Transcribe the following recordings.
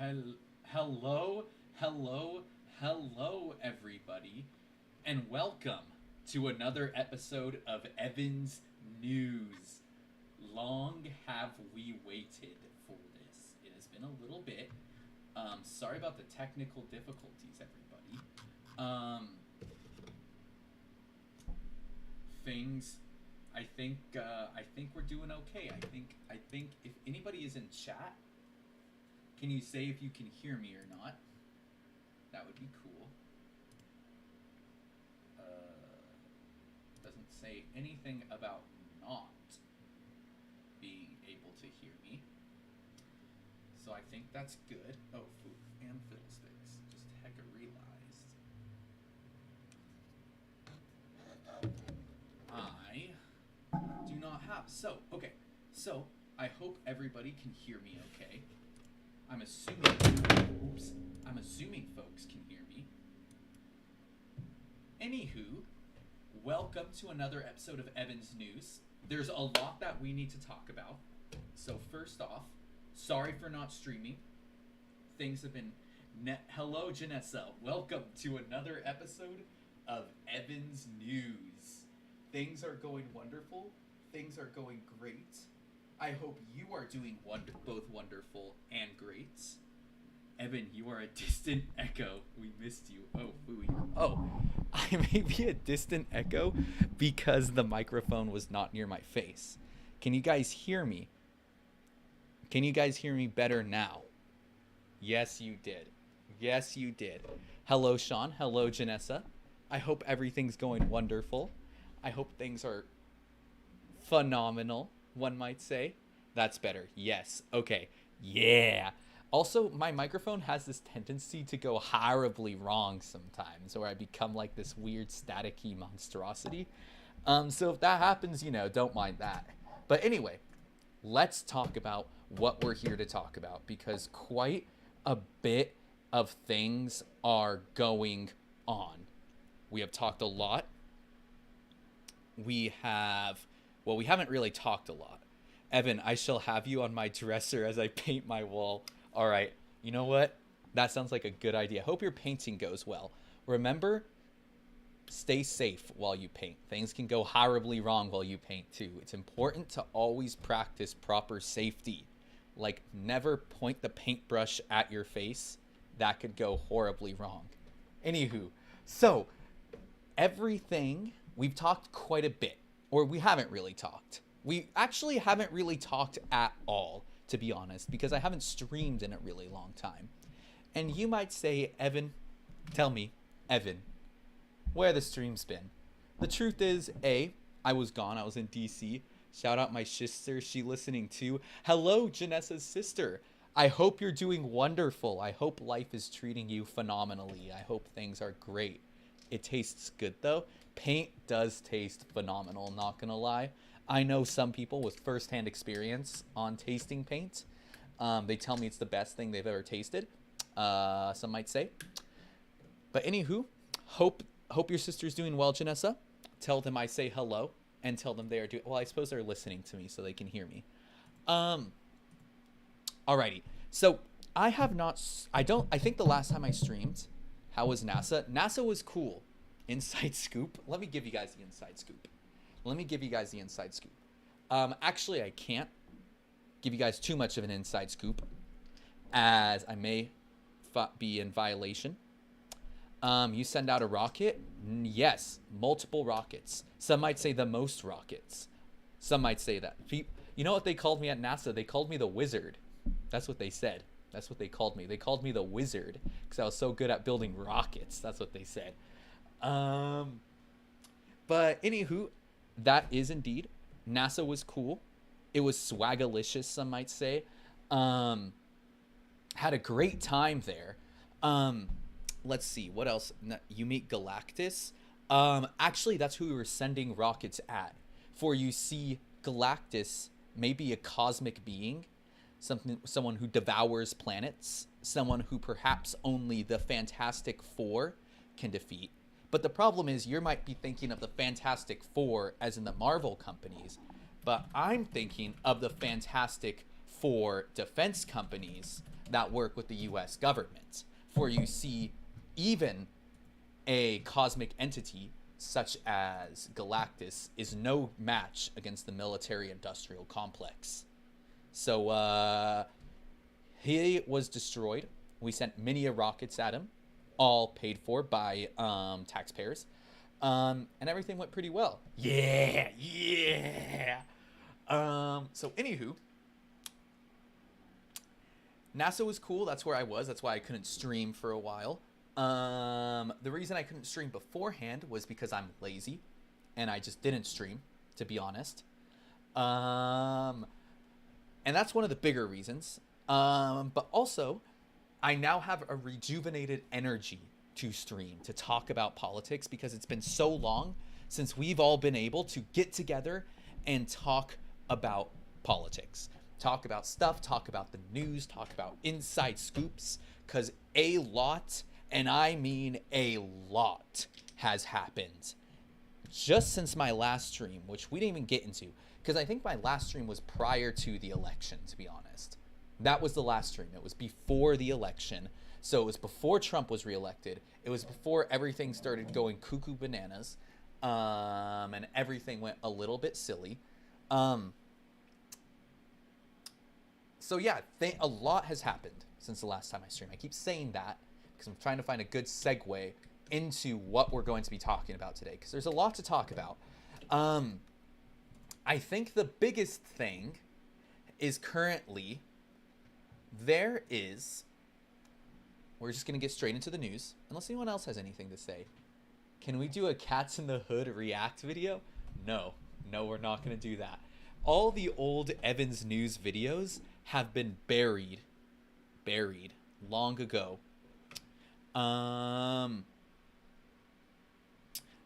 Hello, hello, hello, everybody, and welcome to another episode of Evan's News. Long have we waited for this. It has been a little bit. Sorry about the technical difficulties, everybody. Things. I think we're doing okay. I think if anybody is in chat, can you say if you can hear me or not? That would be cool. Doesn't say anything about not being able to hear me. So I think that's good. Oh, food and fiddlesticks. Just hecka realized. I do not have. Okay. So, I hope everybody can hear me okay. I'm assuming folks can hear me. Anywho, welcome to another episode of Evan's News. There's a lot that we need to talk about. So first off, sorry for not streaming. Things have been... Hello, Janessa. Welcome to another episode of Evan's News. Things are going wonderful. Things are going great. I hope you are doing both wonderful and great. Evan, you are a distant echo. We missed you. Oh, fooey. Oh, I may be a distant echo because the microphone was not near my face. Can you guys hear me? Can you guys hear me better now? Yes, you did. Yes, you did. Hello, Sean. Hello, Janessa. I hope everything's going wonderful. I hope things are phenomenal, one might say. That's better. Yes. Okay. Yeah. Also, my microphone has this tendency to go horribly wrong sometimes, or I become like this weird staticky monstrosity. So if that happens, don't mind that. But anyway, let's talk about what we're here to talk about, because quite a bit of things are going on. We have talked a lot. We haven't really talked a lot. Evan, I shall have you on my dresser as I paint my wall. All right. You know what? That sounds like a good idea. Hope your painting goes well. Remember, stay safe while you paint. Things can go horribly wrong while you paint too. It's important to always practice proper safety. Like, never point the paintbrush at your face. That could go horribly wrong. Anywho, so everything, we've talked quite a bit. Or we haven't really talked. We actually haven't really talked at all, to be honest, because I haven't streamed in a really long time. And you might say, Evan, tell me, Evan, where the stream's been. The truth is, I was gone. I was in DC. Shout out my sister. She listening too. Hello, Janessa's sister. I hope you're doing wonderful. I hope life is treating you phenomenally. I hope things are great. It tastes good, though. Paint does taste phenomenal, not gonna lie. I know some people with first-hand experience on tasting paint. They tell me it's the best thing they've ever tasted. Some might say. But anywho, hope your sister's doing well, Janessa. Tell them I say hello, and tell them they are doing well. I suppose they're listening to me so they can hear me. Alrighty. So I think the last time I streamed, how was NASA? NASA was cool. Inside scoop. Let me give you guys the inside scoop. Actually, I can't give you guys too much of an inside scoop, as I may be in violation. You send out a rocket? Yes, multiple rockets. Some might say the most rockets. Some might say that. You know what they called me at NASA? They called me the wizard. That's what they said. That's what they called me. They called me the wizard because I was so good at building rockets. That's what they said. But anywho, that is indeed. NASA was cool. It was swagalicious, some might say. Had a great time there. Let's see, what else? You meet Galactus. Actually, that's who we were sending rockets at. For you see, Galactus may be a cosmic being, someone who devours planets, someone who perhaps only the Fantastic Four can defeat. But the problem is, you might be thinking of the Fantastic Four as in the Marvel companies, but I'm thinking of the Fantastic Four defense companies, that work with the US government. For you see, even a cosmic entity such as Galactus is no match against the military industrial complex. So he was destroyed. We sent many rockets at him, all paid for by taxpayers. And everything went pretty well. Yeah, yeah. So anywho, NASA was cool. That's where I was. That's why I couldn't stream for a while. The reason I couldn't stream beforehand was because I'm lazy, and I just didn't stream, to be honest. And that's one of the bigger reasons. But also, I now have a rejuvenated energy to stream, to talk about politics, because it's been so long since we've all been able to get together and talk about politics. Talk about stuff, talk about the news, talk about inside scoops, because a lot, and I mean a lot, has happened just since my last stream, which we didn't even get into, because I think my last stream was prior to the election, to be honest. That was the last stream. It was before the election. So it was before Trump was reelected. It was before everything started going cuckoo bananas. And everything went a little bit silly. So yeah, a lot has happened since the last time I streamed. I keep saying that because I'm trying to find a good segue into what we're going to be talking about today, because there's a lot to talk about. I think the biggest thing is currently we're just going to get straight into the news, unless anyone else has anything to say. Can we do a Cats in the Hood react video? No, we're not going to do that. All the old Evans News videos have been buried long ago.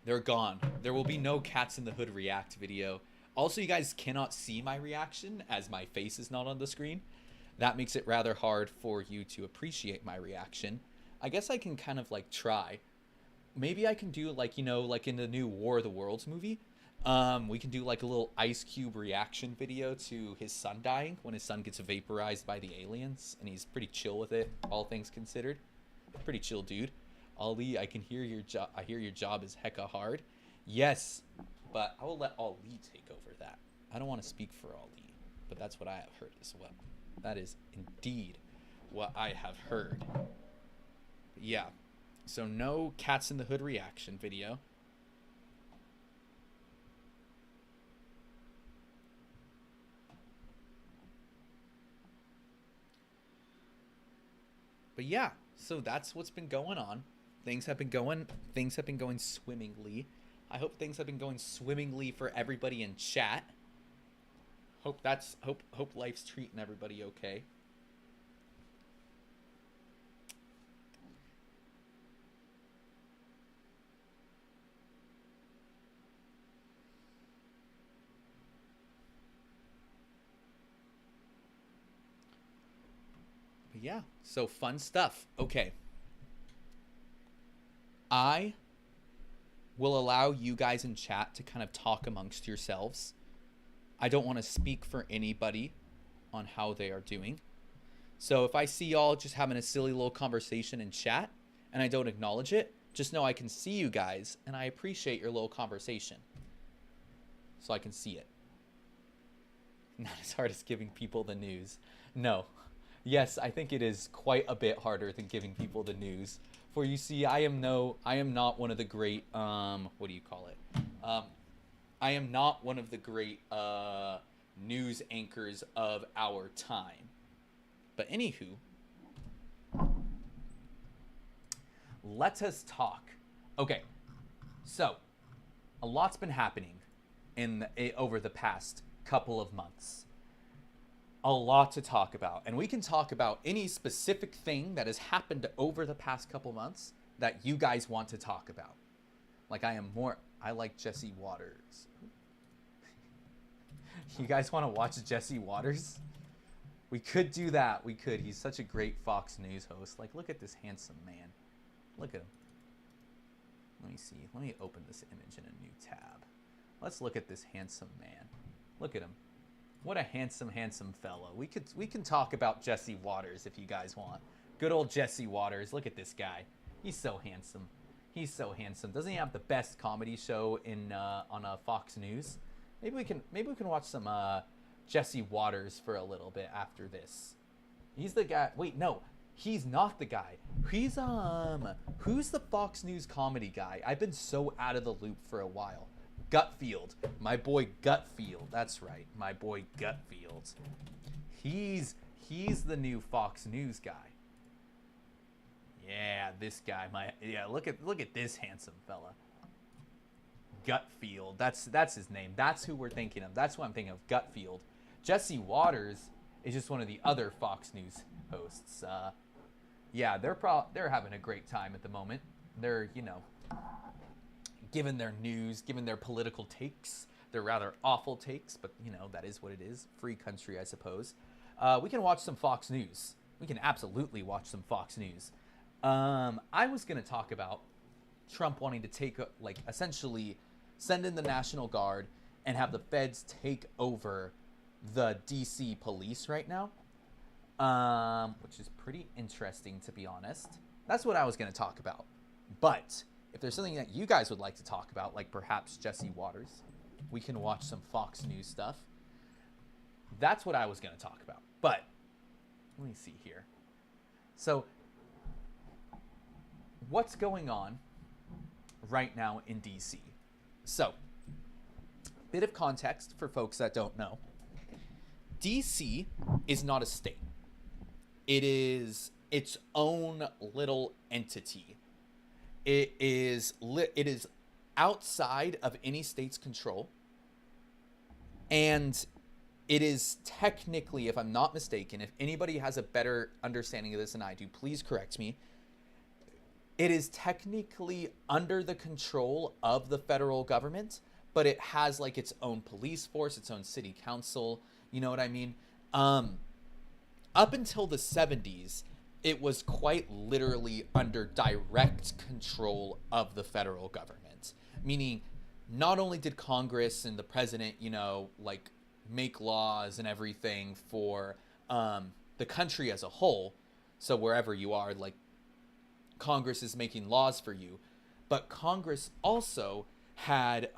They're gone. There will be no Cats in the Hood react video. Also, you guys cannot see my reaction as my face is not on the screen. That makes it rather hard for you to appreciate my reaction. I guess I can kind of like try. Maybe I can do like, like in the new War of the Worlds movie. We can do like a little Ice Cube reaction video to his son dying when his son gets vaporized by the aliens, and he's pretty chill with it, all things considered. Pretty chill dude. Ali, I can hear your job. I hear your job is hecka hard. Yes, but I will let Ali take over that. I don't want to speak for Ali, but that's what I have heard as well. That is indeed what I have heard. But yeah, so no Cats in the Hood reaction video. But yeah, so that's what's been going on. Things have been going swimmingly. I hope things have been going swimmingly for everybody in chat. Hope life's treating everybody okay. But yeah, so fun stuff. Okay. I will allow you guys in chat to kind of talk amongst yourselves. I don't want to speak for anybody on how they are doing. So if I see y'all just having a silly little conversation in chat and I don't acknowledge it, just know I can see you guys and I appreciate your little conversation. So I can see it. Not as hard as giving people the news. No. Yes, I think it is quite a bit harder than giving people the news. For you see, I am not one of the great, what do you call it? I am not one of the great news anchors of our time. But anywho, let us talk. Okay, so a lot's been happening over the past couple of months. A lot to talk about, and we can talk about any specific thing that has happened over the past couple months that you guys want to talk about. Like I like Jesse Waters. You guys want to watch Jesse Waters? We could do that. We could. He's such a great Fox News host. Like, look at this handsome man. Look at him. Let me see. Let me open this image in a new tab. Let's look at this handsome man. Look at him. What a handsome, handsome fella. We can talk about Jesse Waters if you guys want. Good old Jesse Waters. Look at this guy. He's so handsome. He's so handsome. Doesn't he have the best comedy show in on Fox News? Maybe we can watch some Jesse Waters for a little bit after this. He's the guy. Wait, no. He's not the guy. He's who's the Fox News comedy guy? I've been so out of the loop for a while. Gutfield. My boy Gutfield. That's right. My boy Gutfield. He's the new Fox News guy. Yeah, this guy. Look at this handsome fella. Gutfield. That's his name. That's who we're thinking of. That's what I'm thinking of. Gutfield. Jesse Waters is just one of the other Fox News hosts. Yeah, they're having a great time at the moment. They're, giving their news, giving their political takes. They're rather awful takes, but that is what it is. Free country, I suppose. We can watch some Fox News. We can absolutely watch some Fox News. I was going to talk about Trump wanting to take, essentially send in the National Guard and have the feds take over the DC police right now, which is pretty interesting, to be honest. That's what I was going to talk about. But if there's something that you guys would like to talk about, like perhaps Jesse Waters, we can watch some Fox News stuff. That's what I was going to talk about. But let me see here. So what's going on right now in DC? So, bit of context for folks that don't know. DC is not a state. It is its own little entity. It is outside of any state's control. And it is technically, if I'm not mistaken, if anybody has a better understanding of this than I do, please correct me. It is technically under the control of the federal government, but it has its own police force, its own city council. You know what I mean? Up until the 70s, it was quite literally under direct control of the federal government. Meaning, not only did Congress and the president, make laws and everything for the country as a whole, so wherever you are, Congress is making laws for you, but Congress also had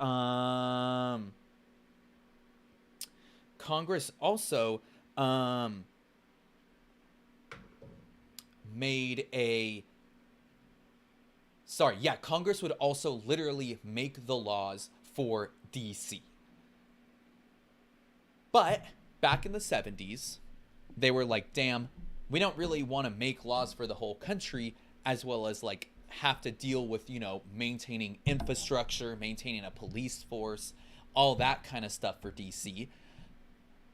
Congress would also literally make the laws for DC. But back in the 70s, they were like, damn, we don't really want to make laws for the whole country, as well as have to deal with, maintaining infrastructure, maintaining a police force, all that kind of stuff for DC.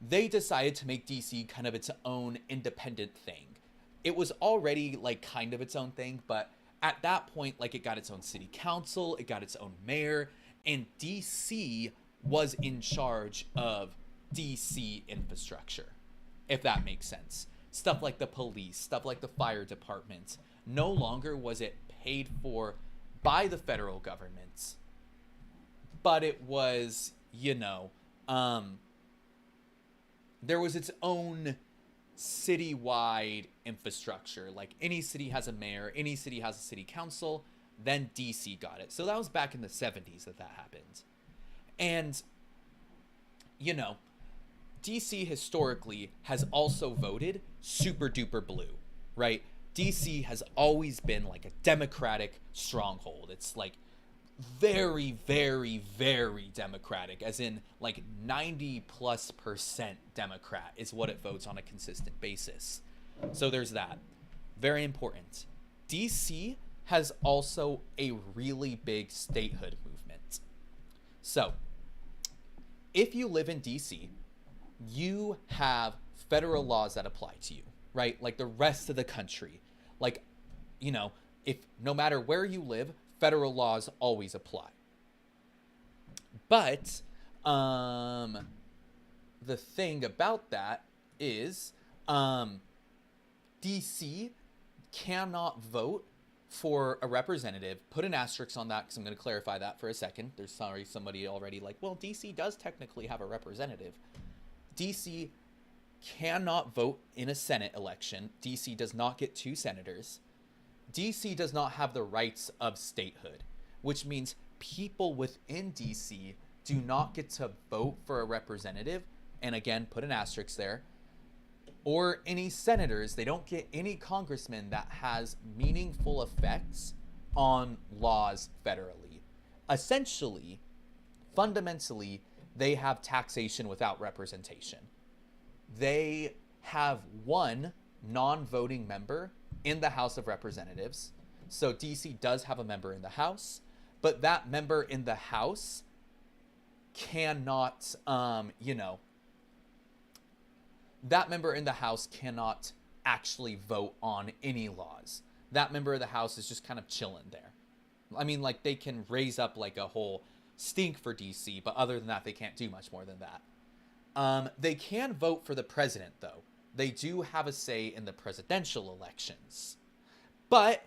They decided to make DC kind of its own independent thing. It was already kind of its own thing, but at that point, it got its own city council, it got its own mayor, and DC was in charge of DC infrastructure, if that makes sense. Stuff like the police, stuff like the fire department. No longer was it paid for by the federal government, but it was, there was its own citywide infrastructure. Any city has a mayor, any city has a city council, then DC got it. So that was back in the 70s that happened. And, DC historically has also voted super duper blue, right? DC has always been a Democratic stronghold. It's very, very, very Democratic, as in 90+% Democrat is what it votes on a consistent basis. So there's that. Very important. DC has also a really big statehood movement. So if you live in DC, you have federal laws that apply to you, right? Like the rest of the country. If no matter where you live, federal laws always apply. But the thing about that is DC cannot vote for a representative. Put an asterisk on that because I'm going to clarify that for a second. There's somebody already well, DC does technically have a representative. DC cannot vote in a Senate election. DC does not get 2 senators. DC does not have the rights of statehood, which means people within DC do not get to vote for a representative, and again, put an asterisk there, or any senators. They don't get any congressman that has meaningful effects on laws federally. Essentially, fundamentally, they have taxation without representation. They have one non-voting member in the House of Representatives. So DC does have a member in the House, but that member in the House cannot, that member in the House cannot actually vote on any laws. That member of the House is just kind of chilling there. I mean, like, they can raise up like a whole stink for DC, but other than that, they can't do much more than that. They can vote for the president, though. They do have a say in the presidential elections. But,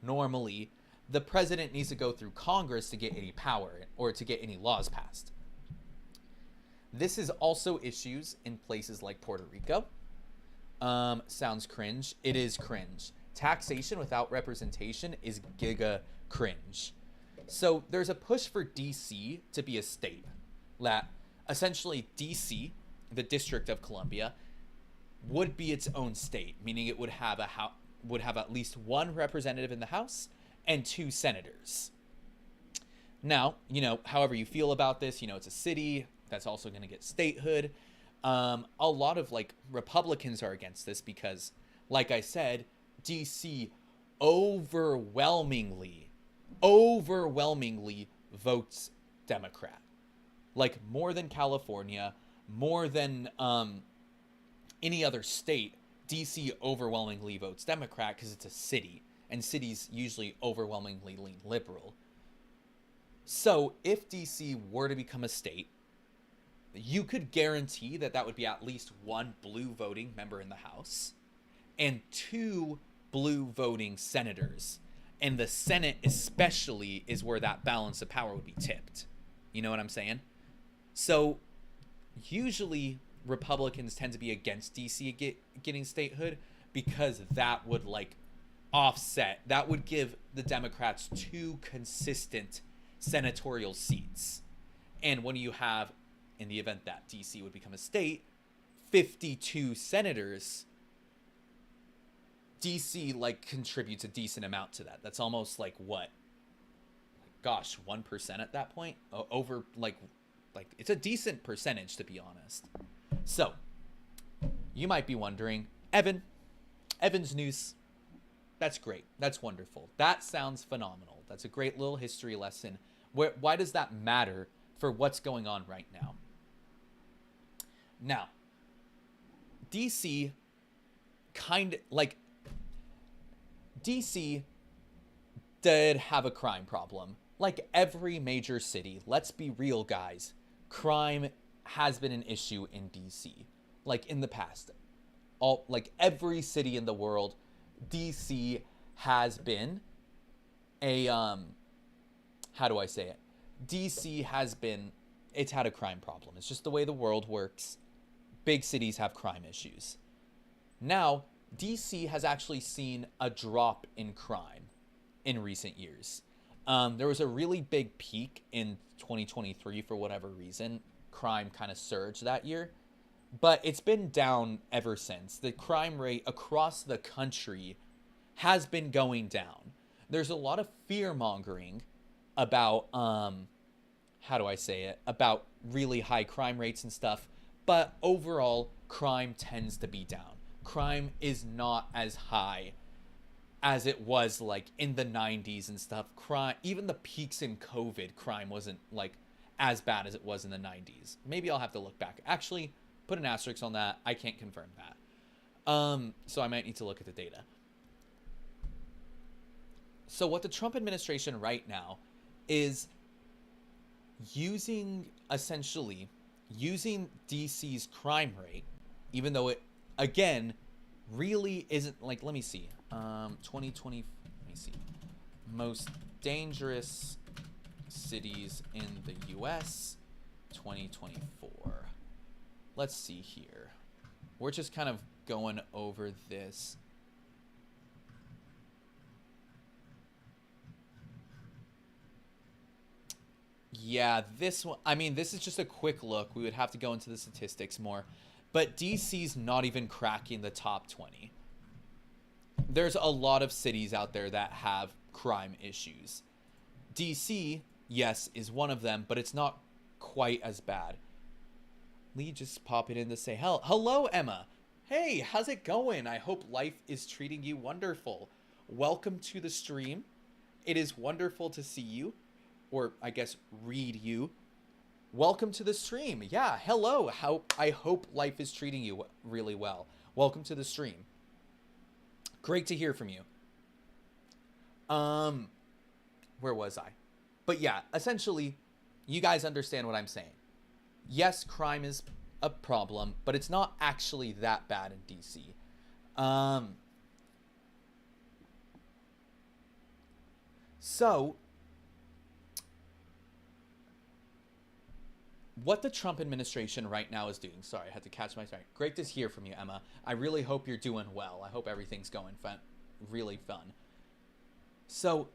normally, the president needs to go through Congress to get any power or to get any laws passed. This is also issues in places like Puerto Rico. Sounds cringe. It is cringe. Taxation without representation is giga cringe. So there's a push for DC to be a state. That essentially DC, the District of Columbia, would be its own state, meaning it would have at least 1 representative in the House and 2 senators. Now, however you feel about this, it's a city that's also going to get statehood. A lot of Republicans are against this because, like I said, DC overwhelmingly votes Democrat. Like, more than California, more than any other state, DC overwhelmingly votes Democrat because it's a city, and cities usually overwhelmingly lean liberal. So if DC were to become a state, you could guarantee that would be at least 1 blue voting member in the House and 2 blue voting senators. And the Senate especially is where that balance of power would be tipped. You know what I'm saying? So usually Republicans tend to be against DC getting statehood because that would offset. That would give the Democrats 2 consistent senatorial seats. And when you have, in the event that DC would become a state, 52 senators, DC contributes a decent amount to that. That's almost what? Gosh, 1% at that point? Over it's a decent percentage, to be honest. So, you might be wondering, Evan's news, that's great. That's wonderful. That sounds phenomenal. That's a great little history lesson. Why does that matter for what's going on right now? Now, DC DC did have a crime problem. Like every major city, let's be real, guys. Crime has been an issue in DC. In the past. Every city in the world, DC has been a, how do I say it? DC has been, it's had a crime problem. It's just the way the world works. Big cities have crime issues. Now, DC has actually seen a drop in crime in recent years. There was a really big peak in 2023 for whatever reason. Crime kind of surged that year, but it's been down ever since. The crime rate across the country has been going down. There's a lot of fear mongering about, how do I say it? About really high crime rates and stuff, but overall, crime tends to be down. Crime is not as high as it was in the 90s and stuff. Crime, even the peaks in COVID, crime wasn't as bad as it was in the 90s. Maybe I'll have to look back. Actually, put an asterisk on that. I can't confirm that. So I might need to look at the data. So what the Trump administration right now is essentially using DC's crime rate, even though it, again, really isn't, let me see. 2020, let me see. Most dangerous cities in the U.S. 2024. let's see here. We're just kind of going over this. Yeah, this one, I mean, this is just a quick look. We would have to go into the statistics more. But DC's not even cracking the top 20. There's a lot of cities out there that have crime issues. DC, yes, is one of them, but it's not quite as bad. Lee just popping in to say, hello, Emma. Hey, how's it going? I hope life is treating you wonderful. Welcome to the stream. It is wonderful to see you, or I guess read you. Welcome to the stream. Yeah, hello. I hope life is treating you really well. Welcome to the stream. Great to hear from you. Where was I? But yeah, essentially, you guys understand what I'm saying. Yes, crime is a problem, but it's not actually that bad in DC. So, what the Trump administration right now is doing. Sorry, I had to catch my sorry. Great to hear from you, Emma. I really hope you're doing well. I hope everything's going fun, really fun. So,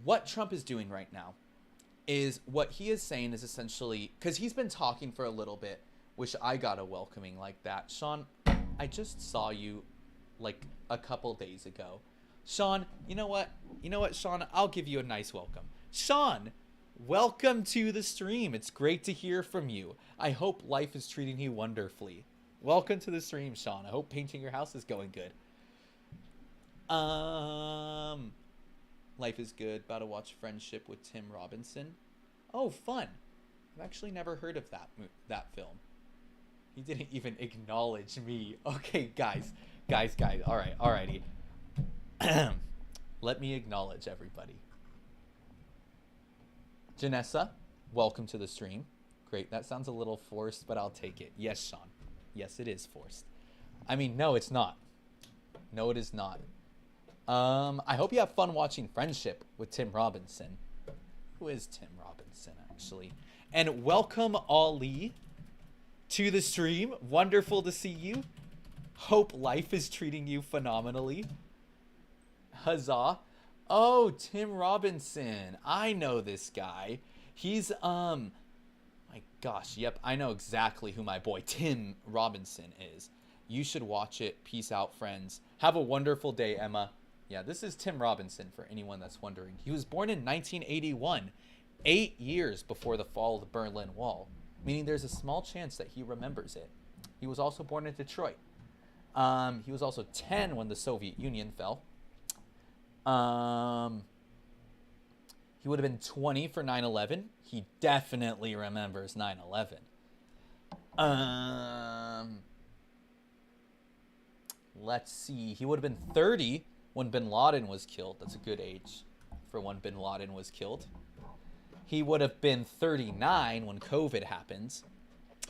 what Trump is doing right now is what he is saying is essentially, because he's been talking for a little bit. Wish I got a welcoming like that. Sean, I just saw you like a couple days ago. Sean, you know what? You know what, Sean? I'll give you a nice welcome. Sean, welcome to the stream. It's great to hear from you. I hope life is treating you wonderfully. Welcome to the stream, Sean. I hope painting your house is going good. Life is good. About to watch Friendship with Tim Robinson. Oh, fun. I've actually never heard of that film. He didn't even acknowledge me. Okay, guys. All right, alrighty. Let me acknowledge everybody. Janessa, welcome to the stream. Great. That sounds a little forced, but I'll take it. Yes, Sean. Yes, it is forced. I mean, no, it's not. No, it is not. I hope you have fun watching Friendship with Tim Robinson. Who is Tim Robinson, actually? And welcome, Ali, to the stream. Wonderful to see you. Hope life is treating you phenomenally. Huzzah. Oh, Tim Robinson. I know this guy. He's, my gosh, yep, I know exactly who my boy Tim Robinson is. You should watch it. Peace out, friends. Have a wonderful day, Emma. Yeah, this is Tim Robinson, for anyone that's wondering. He was born in 1981, 8 years before the fall of the Berlin Wall, meaning there's a small chance that he remembers it. He was also born in Detroit. He was also 10 when the Soviet Union fell. He would have been 20 for 9/11. He definitely remembers 9/11. Let's see. He would have been 30 when Bin Laden was killed. That's a good age for when Bin Laden was killed. He would have been 39 when COVID happens.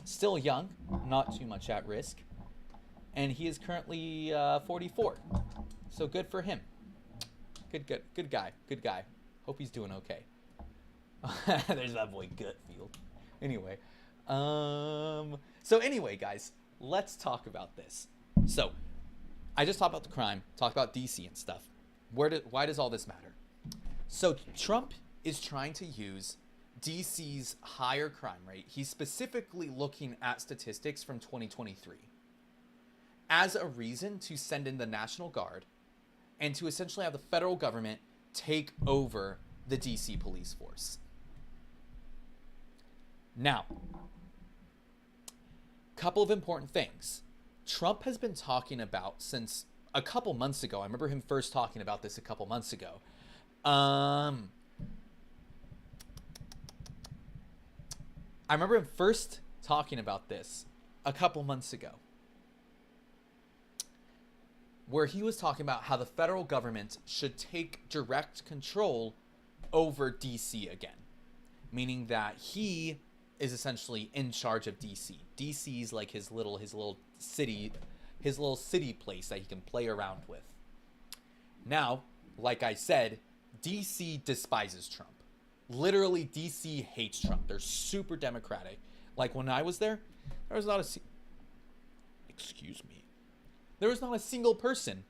Still young, not too much at risk. And he is currently 44. So good for him. Good guy. Hope he's doing okay. There's that boy Gutfield. Anyway. So anyway, guys, let's talk about this. So, I just talked about the crime, talked about DC and stuff. Why does all this matter? So Trump is trying to use DC's higher crime rate. He's specifically looking at statistics from 2023 as a reason to send in the National Guard and to essentially have the federal government take over the DC police force. Now, couple of important things. Trump has been talking about since a couple months ago. I remember him first talking about this a couple months ago. I remember him first talking about this a couple months ago, where he was talking about how the federal government should take direct control over DC again, meaning that he is essentially in charge of DC. DC's like his little city place that he can play around with. Now, like I said, DC despises Trump. Literally, DC hates Trump. They're super democratic. Like when I was there, There was not a excuse me. There was not a single person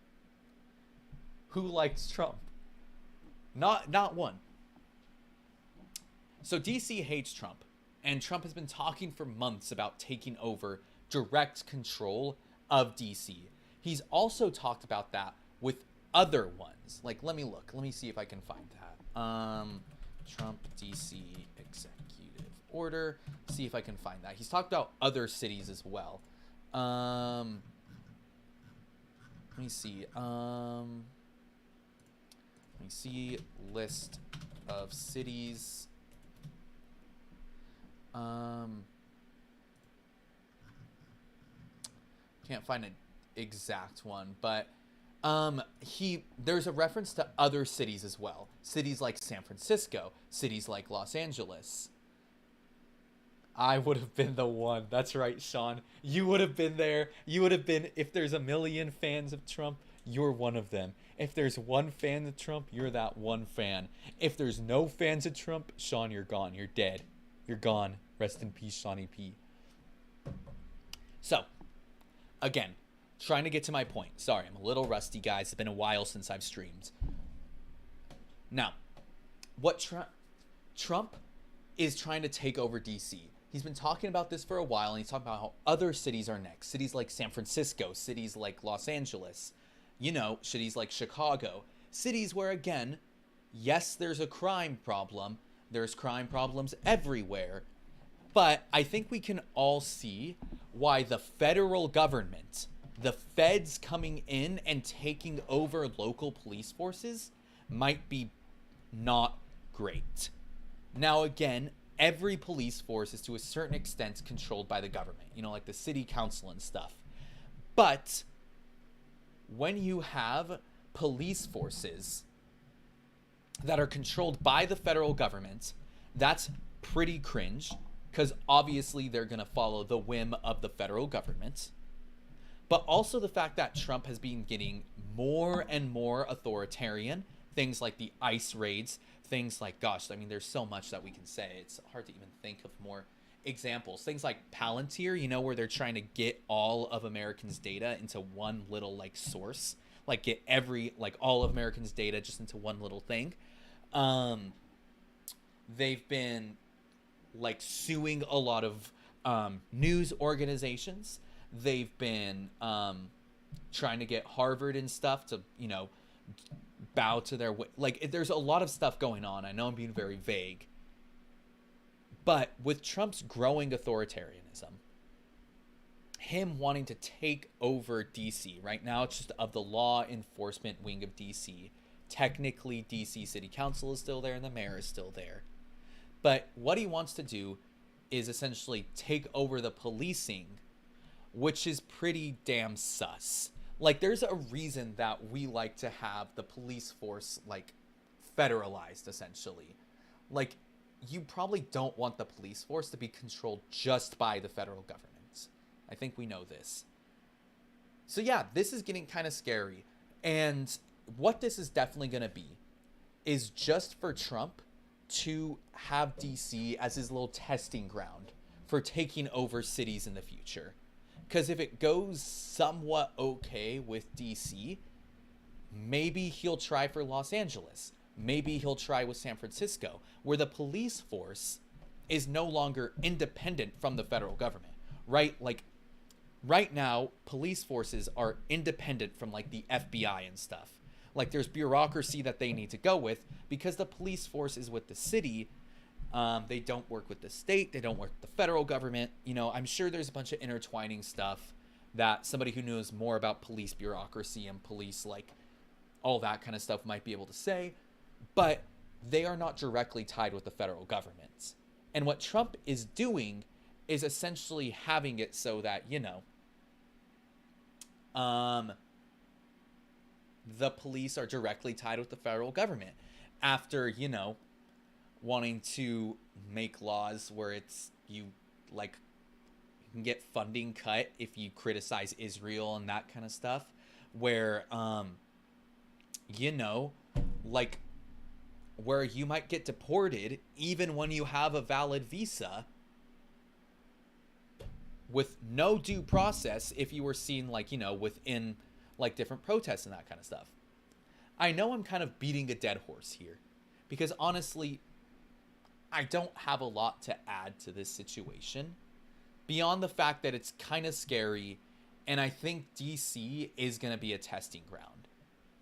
who liked Trump. Not one. So DC hates Trump, and Trump has been talking for months about taking over direct control of DC. He's also talked about that with other ones. Like, let me look. Let me see if I can find that. Trump DC executive order. See if I can find that. He's talked about other cities as well. Let me see. Let me see list of cities. Can't find an exact one, but there's a reference to other cities as well. Cities like San Francisco, cities like Los Angeles. I would have been the one. That's right, Sean. You would have been there. You would have been, if there's a million fans of Trump, you're one of them. If there's one fan of Trump, you're that one fan. If there's no fans of Trump, Sean, you're gone. You're dead. You're gone. Rest in peace, Shawnee P. So, again, trying to get to my point. Sorry, I'm a little rusty, guys. It's been a while since I've streamed. Now, what Trump is trying to take over DC. He's been talking about this for a while, and he's talking about how other cities are next. Cities like San Francisco, cities like Los Angeles, cities like Chicago. Cities where, again, yes, there's a crime problem. There's crime problems everywhere. But I think we can all see why the federal government, the feds coming in and taking over local police forces, might be not great. Now, again, every police force is to a certain extent controlled by the government, like the city council and stuff. But when you have police forces that are controlled by the federal government, that's pretty cringe, because obviously they're going to follow the whim of the federal government. But also the fact that Trump has been getting more and more authoritarian, things like the ICE raids, things like, there's so much that we can say. It's hard to even think of more examples. Things like Palantir, where they're trying to get all of Americans' data into one little, source. Get all of Americans' data just into one little thing. They've been, suing a lot of news organizations. They've been trying to get Harvard and stuff to, bow to their way. There's a lot of stuff going on. I know I'm being very vague. But with Trump's growing authoritarianism, him wanting to take over DC, right now it's just of the law enforcement wing of DC. Technically, DC City Council is still there and the mayor is still there. But what he wants to do is essentially take over the policing, which is pretty damn sus. There's a reason that we like to have the police force, federalized, essentially. You probably don't want the police force to be controlled just by the federal government. I think we know this. So yeah, this is getting kind of scary. And what this is definitely going to be is just for Trump to have DC as his little testing ground for taking over cities in the future. Because if it goes somewhat okay with DC, maybe he'll try for Los Angeles. Maybe he'll try with San Francisco, where the police force is no longer independent from the federal government, right? Right now, police forces are independent from, the FBI and stuff. There's bureaucracy that they need to go with because the police force is with the city. They don't work with the state. They don't work with the federal government. I'm sure there's a bunch of intertwining stuff that somebody who knows more about police bureaucracy and police, all that kind of stuff might be able to say. But they are not directly tied with the federal government. And what Trump is doing is essentially having it so that, the police are directly tied with the federal government. After, wanting to make laws where it's you can get funding cut if you criticize Israel and that kind of stuff, where where you might get deported even when you have a valid visa. with no due process if you were seen, like, you know, within like different protests and that kind of stuff. I know I'm kind of beating a dead horse here because honestly, I don't have a lot to add to this situation beyond the fact that it's kind of scary, and I think DC is going to be a testing ground.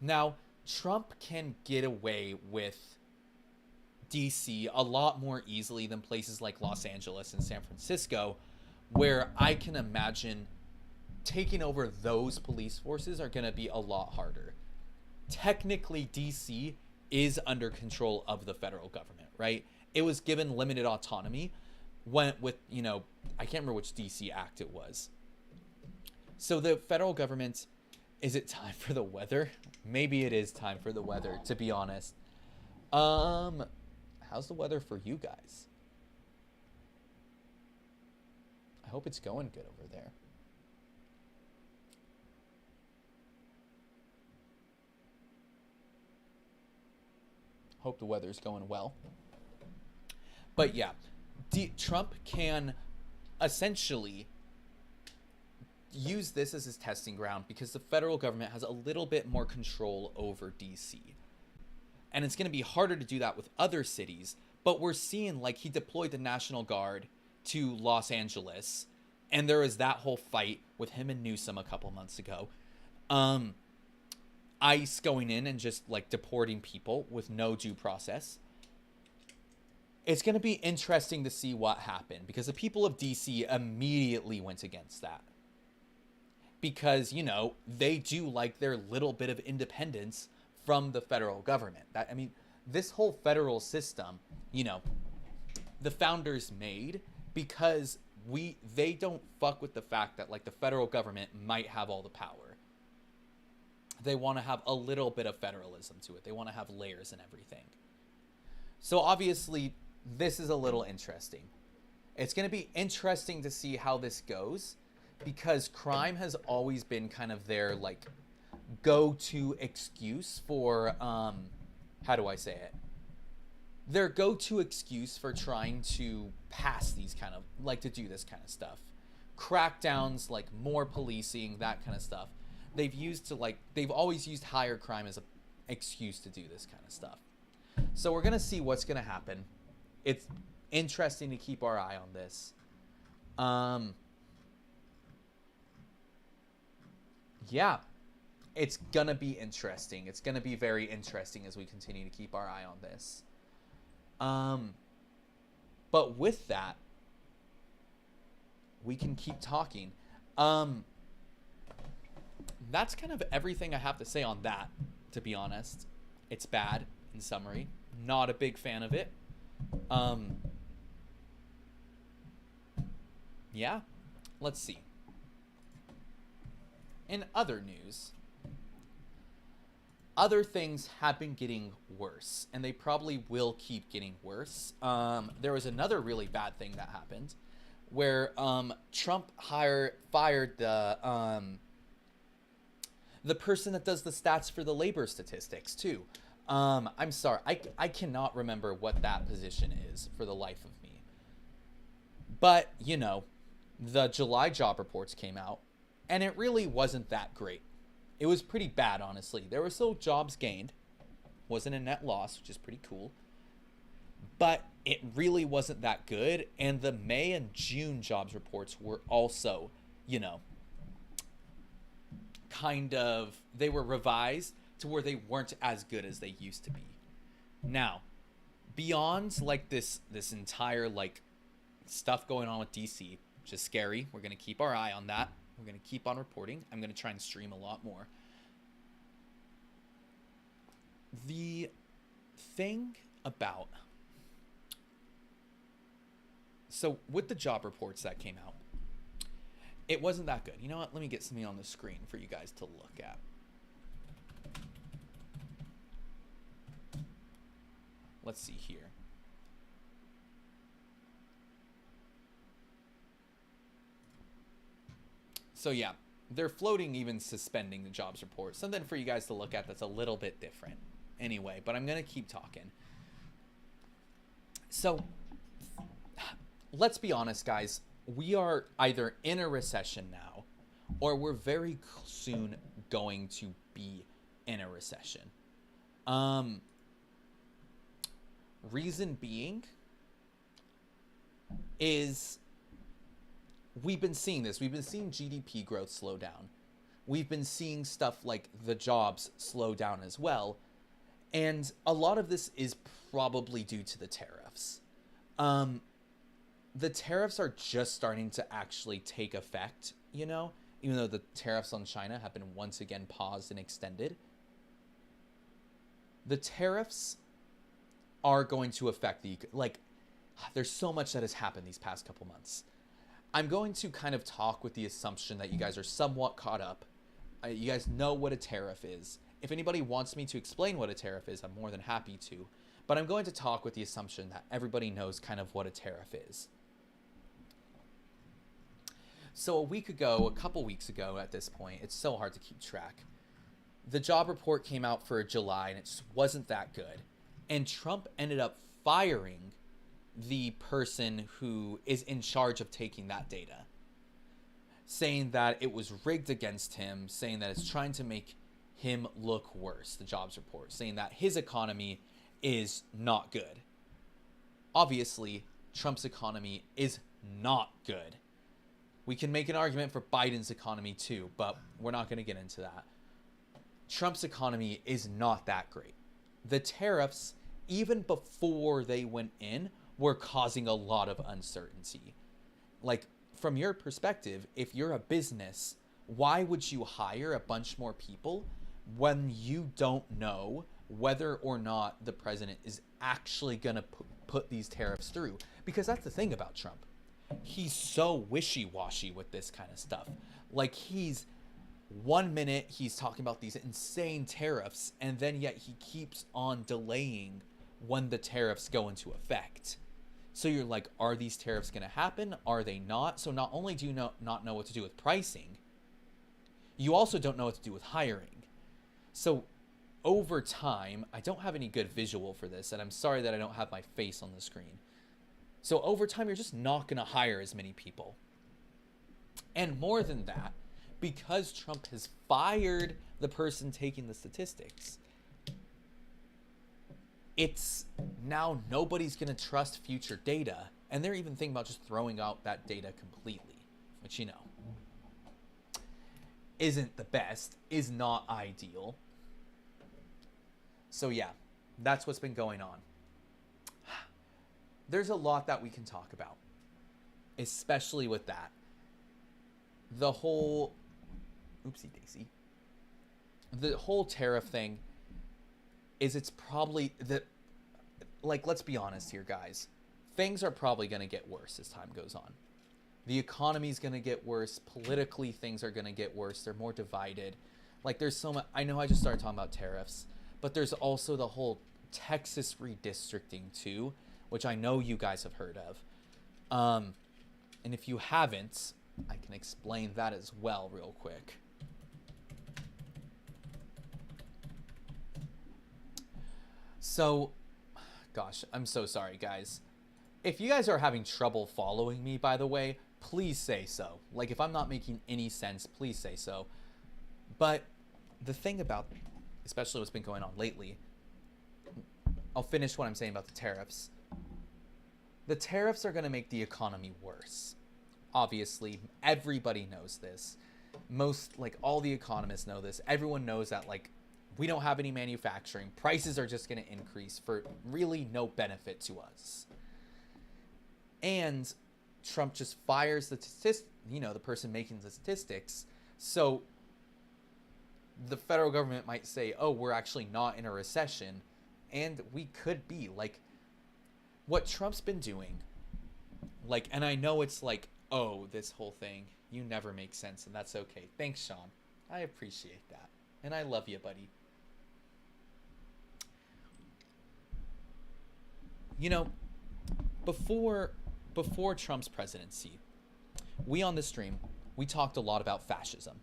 Now, Trump can get away with DC a lot more easily than places like Los Angeles and San Francisco, where I can imagine taking over those police forces are going to be a lot harder. Technically, DC is under control of the federal government, right? It was given limited autonomy with, you know, I can't remember which DC act it was. So the federal government, is it time for the weather? Maybe it is time for the weather, to be honest. How's the weather for you guys? I hope it's going good over there. Hope the weather's going well. But yeah, Trump can essentially use this as his testing ground because the federal government has a little bit more control over DC. And it's going to be harder to do that with other cities, but we're seeing, like, he deployed the National Guard to Los Angeles, and there was that whole fight with him and Newsom a couple months ago. ICE going in and just, like, deporting people with no due process. It's going to be interesting to see what happened because the people of DC immediately went against that. Because, you know, they do like their little bit of independence from the federal government. That, I mean, this whole federal system, you know, the founders made because they don't fuck with the fact that, like, the federal government might have all the power. They want to have a little bit of federalism to it. They want to have layers and everything. So obviously, this is a little interesting. It's going to be interesting to see how this goes because crime has always been kind of their, like, go-to excuse for, how do I say it? Their go-to excuse for trying to pass these kind of, like, to do this kind of stuff. Crackdowns, like, more policing, that kind of stuff. They've always used higher crime as an excuse to do this kind of stuff. So we're going to see what's going to happen. It's interesting to keep our eye on this. Yeah, it's going to be interesting. It's going to be very interesting as we continue to keep our eye on this. But with that, we can keep talking. That's kind of everything I have to say on that, to be honest. It's bad, in summary. Not a big fan of it. Yeah, let's see. In other news, other things have been getting worse, and they probably will keep getting worse. There was another really bad thing that happened, where Trump fired the person that does the stats for the labor statistics too. I'm sorry, I cannot remember what that position is for the life of me. But, you know, the July job reports came out, and it really wasn't that great. It was pretty bad, honestly. There were still jobs gained. Wasn't a net loss, which is pretty cool. But it really wasn't that good, and the May and June jobs reports were also, you know, kind of, they were revised to where they weren't as good as they used to be. Now, beyond, like, this entire, like, stuff going on with DC, which is scary, we're going to keep our eye on that. We're going to keep on reporting. I'm going to try and stream a lot more. The thing about, so with the job reports that came out, it wasn't that good. You know what? Let me get something on the screen for you guys to look at. Let's see here. So yeah, they're floating even suspending the jobs report. Something for you guys to look at that's a little bit different. Anyway, but I'm going to keep talking. So, let's be honest, guys. we are either in a recession now, or we're very soon going to be in a recession. Um, Reason being is we've been seeing this. We've been seeing GDP growth slow down. We've been seeing stuff like the jobs slow down as well. And a lot of this is probably due to the tariffs. The tariffs are just starting to actually take effect, you know, even though the tariffs on China have been once again paused and extended. The tariffs are going to affect there's so much that has happened these past couple months. I'm going to kind of talk with the assumption that you guys are somewhat caught up. You guys know what a tariff is. If anybody wants me to explain what a tariff is, I'm more than happy to. But I'm going to talk with the assumption that everybody knows kind of what a tariff is. So a couple weeks ago at this point, it's so hard to keep track. The job report came out for July and it just wasn't that good. And Trump ended up firing the person who is in charge of taking that data, saying that it was rigged against him, saying that it's trying to make him look worse, the jobs report, saying that his economy is not good. Obviously, Trump's economy is not good. We can make an argument for Biden's economy too, but we're not going to get into that. Trump's economy is not that great. The tariffs, even before they went in, were causing a lot of uncertainty. Like, from your perspective, if you're a business, why would you hire a bunch more people when you don't know whether or not the president is actually going to put these tariffs through? Because that's the thing about Trump. He's so wishy-washy with this kind of stuff. Like, he's 1 minute he's talking about these insane tariffs, and then yet he keeps on delaying when the tariffs go into effect. So you're like, are these tariffs going to happen? Are they not? So not only do you not know what to do with pricing, you also don't know what to do with hiring. So over time, I don't have any good visual for this, and I'm sorry that I don't have my face on the screen. So over time, you're just not going to hire as many people. And more than that, because Trump has fired the person taking the statistics, it's now nobody's going to trust future data. And they're even thinking about just throwing out that data completely, which, you know, isn't the best, is not ideal. So yeah, that's what's been going on. There's a lot that we can talk about, especially with that. The whole, oopsie daisy, the whole tariff thing is, it's probably like, let's be honest here, guys. Things are probably going to get worse as time goes on. The economy's going to get worse. Politically, things are going to get worse. They're more divided. Like, there's so much. I know I just started talking about tariffs, but there's also the whole Texas redistricting too, which I know you guys have heard of. And if you haven't, I can explain that as well real quick. So, gosh, I'm so sorry, guys. If you guys are having trouble following me, by the way, please say so. Like, if I'm not making any sense, please say so. But the thing about, especially what's been going on lately, I'll finish what I'm saying about the tariffs. The tariffs are going to make the economy worse. Obviously, everybody knows this. All the economists know this. Everyone knows that, like, we don't have any manufacturing. Prices are just going to increase for really no benefit to us. And Trump just fires the person making the statistics. So the federal government might say, oh, we're actually not in a recession. And we could be. Like, what Trump's been doing, like, and I know it's like, oh, this whole thing, you never make sense, and that's okay. Thanks, Sean. I appreciate that. And I love you, buddy. You know, before Trump's presidency, we on the stream, we talked a lot about fascism.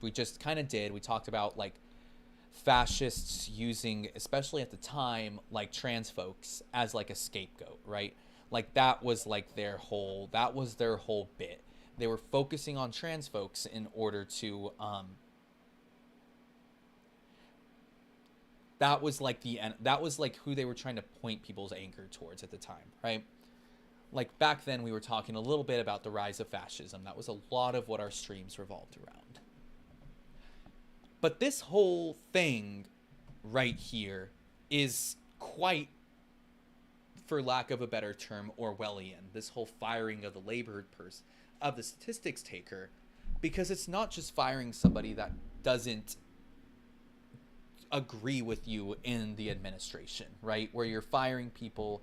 We just kind of did. We talked about, like, fascists using, especially at the time, like, trans folks as, like, a scapegoat, right? Like that was like their whole bit. They were focusing on trans folks in order to that was like who they were trying to point people's anger towards at the time, right? Like back then we were talking a little bit about the rise of fascism. That was a lot of what our streams revolved around. But this whole thing right here is quite, for lack of a better term, Orwellian. This whole firing of the labor person, of the statistics taker, because it's not just firing somebody that doesn't agree with you in the administration, right? Where you're firing people,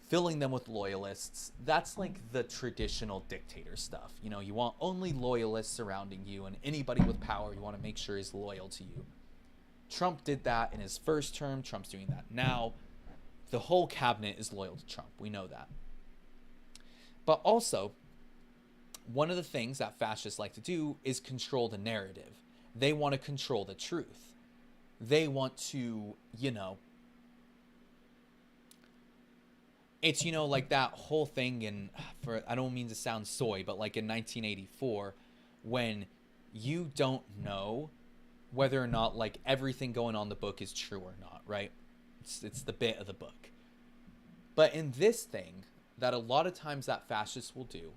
filling them with loyalists. That's like the traditional dictator stuff. You know, you want only loyalists surrounding you, and anybody with power you want to make sure is loyal to you. Trump did that in his first term. Trump's doing that now. The whole cabinet is loyal to Trump. We know that. But also, one of the things that fascists like to do is control the narrative. They want to control the truth. They want to, it's, like that whole thing I don't mean to sound soy, but like in 1984, when you don't know whether or not like everything going on in the book is true or not, right? It's the bit of the book. But in this thing, that a lot of times that fascists will do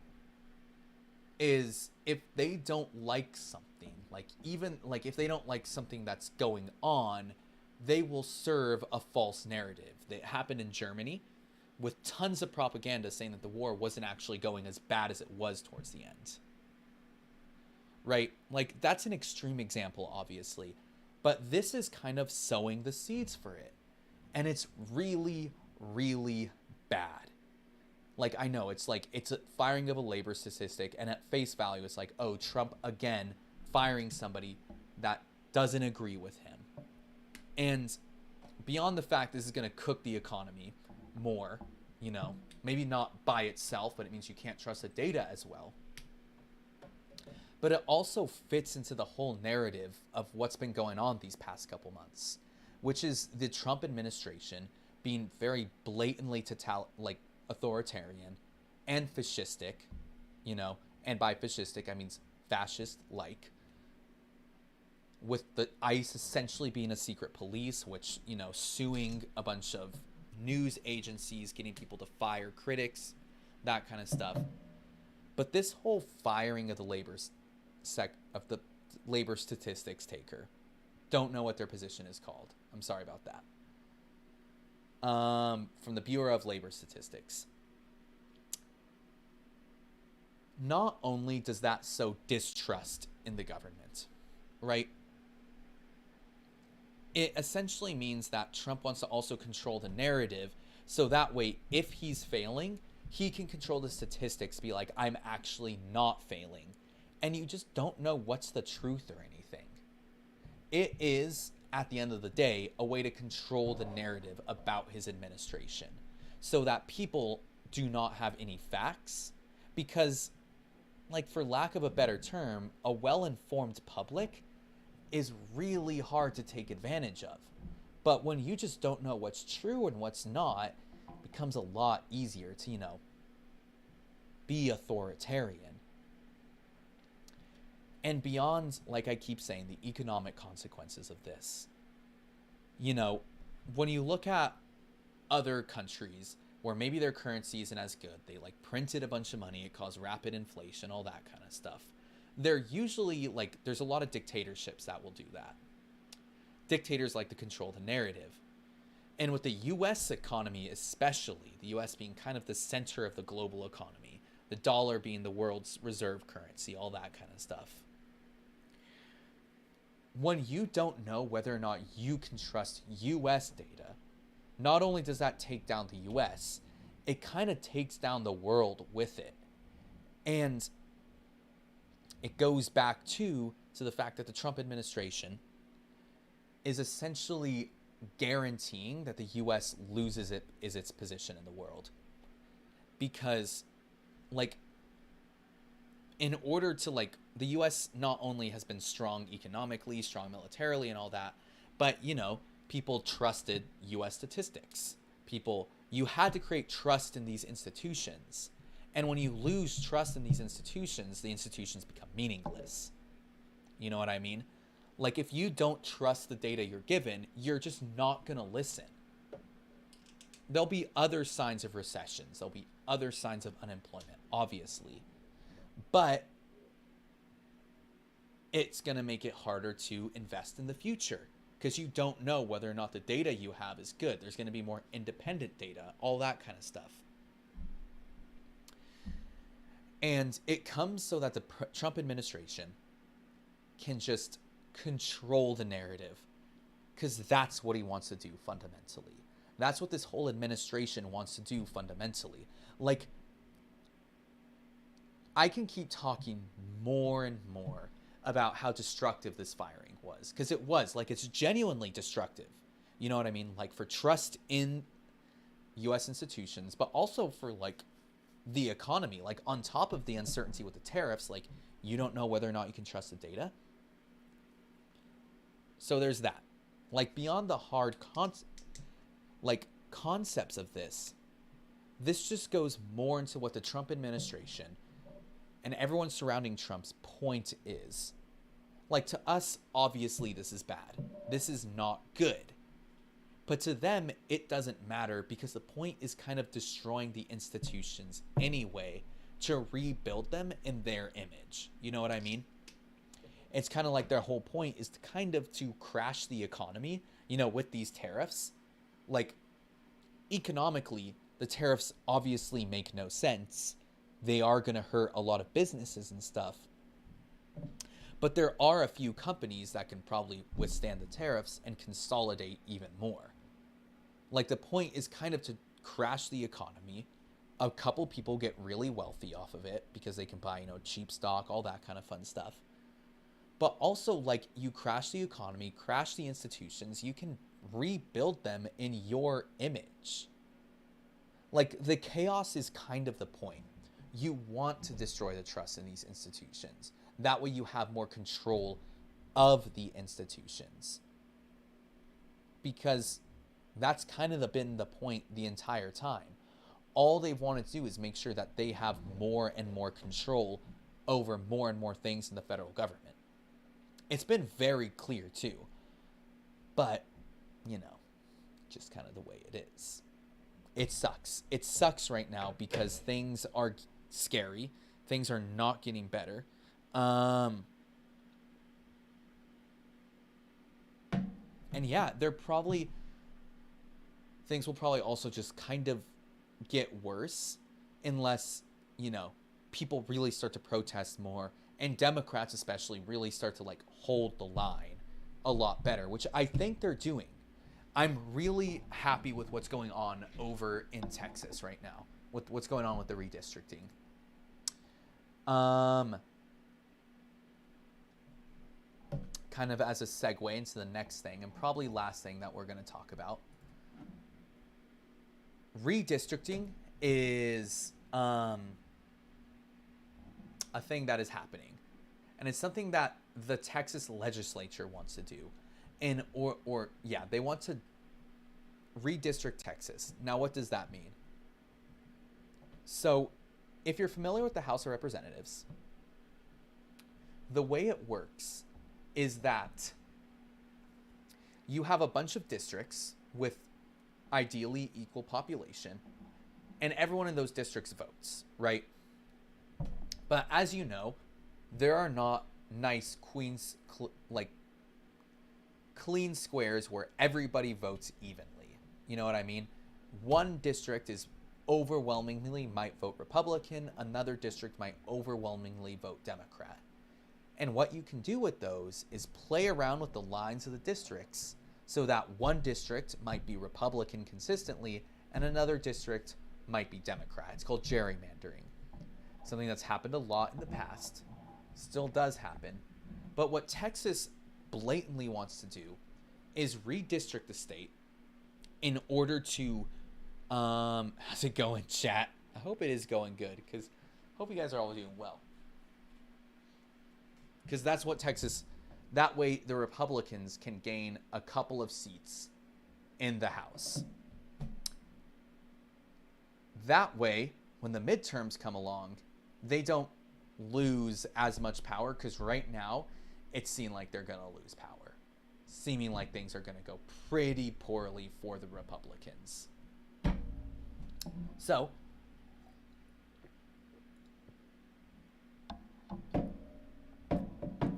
is, if they don't like something, like even like if they don't like something that's going on, they will serve a false narrative. That happened in Germany with tons of propaganda saying that the war wasn't actually going as bad as it was towards the end. Right? Like that's an extreme example, obviously, but this is kind of sowing the seeds for it. And it's really, really bad. Like, I know it's like, it's a firing of a labor statistic, and at face value, it's like, oh, Trump again firing somebody that doesn't agree with him. And beyond the fact this is going to cook the economy more, maybe not by itself, but it means you can't trust the data as well. But it also fits into the whole narrative of what's been going on these past couple months, which is the Trump administration being very blatantly authoritarian and fascistic, and by fascistic I mean fascist-like, with the ICE essentially being a secret police, which, suing a bunch of news agencies, getting people to fire critics, that kind of stuff. But this whole firing of the labor statistics taker, don't know what their position is called. I'm sorry about that. From the Bureau of Labor Statistics. Not only does that sow distrust in the government, right? It essentially means that Trump wants to also control the narrative, so that way, if he's failing, he can control the statistics, be like, I'm actually not failing. And you just don't know what's the truth or anything. It is, at the end of the day, a way to control the narrative about his administration, so that people do not have any facts, because, like, for lack of a better term, a well-informed public is really hard to take advantage of. But when you just don't know what's true and what's not, it becomes a lot easier to, be authoritarian. And beyond, like I keep saying, the economic consequences of this, when you look at other countries where maybe their currency isn't as good, they like printed a bunch of money, it caused rapid inflation, all that kind of stuff. They're usually like, there's a lot of dictatorships that will do that. Dictators like to control the narrative. And with the US economy especially, the US being kind of the center of the global economy, the dollar being the world's reserve currency, all that kind of stuff. When you don't know whether or not you can trust US data, not only does that take down the US, it kind of takes down the world with it. And it goes back to the fact that the Trump administration is essentially guaranteeing that the US loses its position in the world. Because, like, in order to, like, the US not only has been strong economically, strong militarily and all that, but, people trusted US statistics. People, You had to create trust in these institutions. And when you lose trust in these institutions, the institutions become meaningless. You know what I mean? Like, if you don't trust the data you're given, you're just not going to listen. There'll be other signs of recessions. There'll be other signs of unemployment, obviously. But it's going to make it harder to invest in the future because you don't know whether or not the data you have is good. There's going to be more independent data, all that kind of stuff. And it comes so that the Trump administration can just control the narrative because that's what he wants to do fundamentally. That's what this whole administration wants to do fundamentally. Like, I can keep talking more and more about how destructive this firing was, because it was. Like, it's genuinely destructive. You know what I mean? Like, for trust in U.S. institutions, but also for, like, the economy. Like, on top of the uncertainty with the tariffs, like, you don't know whether or not you can trust the data. So there's that. Like, beyond the hard concepts of this just goes more into what the Trump administration and everyone surrounding Trump's point is. Like, to us, obviously, this is bad. This is not good. But to them, it doesn't matter because the point is kind of destroying the institutions anyway to rebuild them in their image. You know what I mean? It's kind of like their whole point is to kind of to crash the economy, you know, with these tariffs. Like, economically, the tariffs obviously make no sense. They are going to hurt a lot of businesses and stuff. But there are a few companies that can probably withstand the tariffs and consolidate even more. Like, the point is kind of to crash the economy. A couple people get really wealthy off of it because they can buy, you know, cheap stock, all that kind of fun stuff. But also, like, you crash the economy, crash the institutions, you can rebuild them in your image. Like, the chaos is kind of the point. You want to destroy the trust in these institutions. That way you have more control of the institutions. Because that's kind of been the point the entire time. All they've wanted to do is make sure that they have more and more control over more and more things in the federal government. It's been very clear too. But, you know, just kind of the way it is. It sucks. It sucks right now because things are scary. Things are not getting better. And yeah, things will probably also just kind of get worse unless, you know, people really start to protest more and Democrats especially really start to, like, hold the line a lot better, which I think they're doing. I'm really happy with what's going on over in Texas right now, with what's going on with the redistricting. Kind of as a segue into the next thing, and probably last thing that we're going to talk about. Redistricting is a thing that is happening. And it's something that the Texas legislature wants to do. They want to redistrict Texas. Now, what does that mean? So, if you're familiar with the House of Representatives, the way it works is that you have a bunch of districts with ideally equal population, and everyone in those districts votes, right? But as you know, there are not nice clean squares where everybody votes evenly. You know what I mean? One district is overwhelmingly might vote Republican, another district might overwhelmingly vote Democrat. And what you can do with those is play around with the lines of the districts so that one district might be Republican consistently and another district might be Democrat. It's called gerrymandering. Something that's happened a lot in the past. Still does happen. But what Texas blatantly wants to do is redistrict the state in order to how's it going, chat? I hope it is going good, because I hope you guys are all doing well. Because that's what Texas, that way the Republicans can gain a couple of seats in the House. That way, when the midterms come along, they don't lose as much power, because right now it's seen like they're going to lose power, seeming like things are going to go pretty poorly for the Republicans. So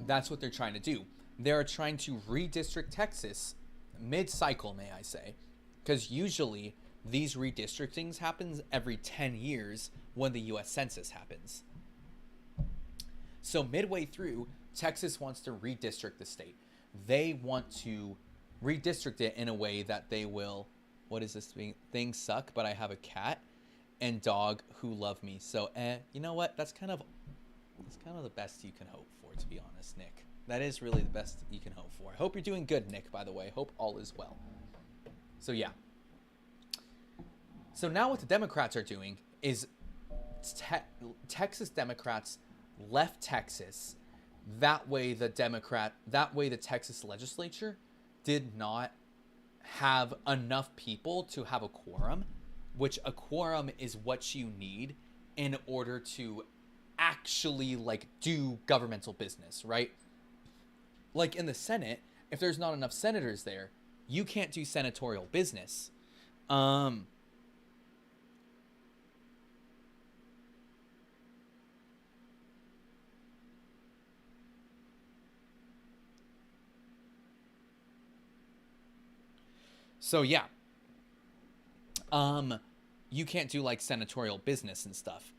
that's what they're trying to do. They're trying to redistrict Texas mid-cycle, may I say, because usually these redistrictings happens every 10 years when the U.S. Census happens. So midway through, Texas wants to redistrict the state. They want to redistrict it in a way that they will, what is this thing? Things suck, but I have a cat and dog who love me. So, you know what? That's kind of the best you can hope for, to be honest, Nick. That is really the best you can hope for. I hope you're doing good, Nick, by the way. Hope all is well. So, yeah. So now what the Democrats are doing is Texas Democrats left Texas. That way the Texas legislature did not have enough people to have a quorum, which a quorum is what you need in order to actually like do governmental business, right? Like in the Senate, if there's not enough senators there, you can't do senatorial business. So yeah, you can't do like senatorial business and stuff.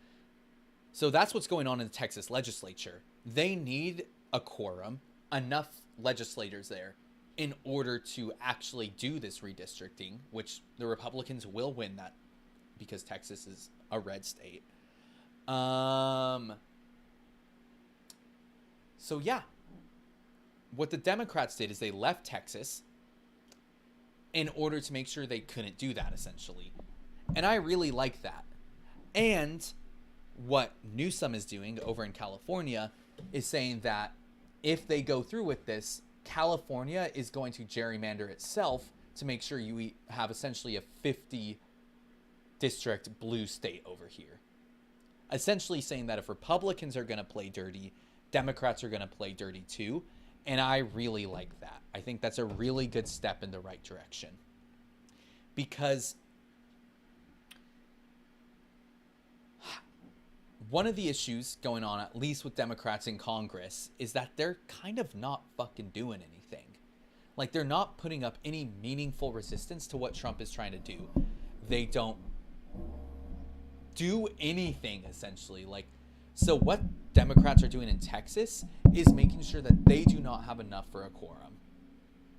So that's what's going on in the Texas legislature. They need a quorum, enough legislators there in order to actually do this redistricting, which the Republicans will win that because Texas is a red state. So yeah, what the Democrats did is they left Texas in order to make sure they couldn't do that, essentially. And I really like that. And what Newsom is doing over in California is saying that if they go through with this, California is going to gerrymander itself to make sure you have essentially a 50 district blue state over here. Essentially saying that if Republicans are going to play dirty, Democrats are going to play dirty too. And I really like that. I think that's a really good step in the right direction. Because one of the issues going on, at least with Democrats in Congress, is that they're kind of not fucking doing anything. Like, they're not putting up any meaningful resistance to what Trump is trying to do. They don't do anything, essentially. Like, so what Democrats are doing in Texas is making sure that they do not have enough for a quorum.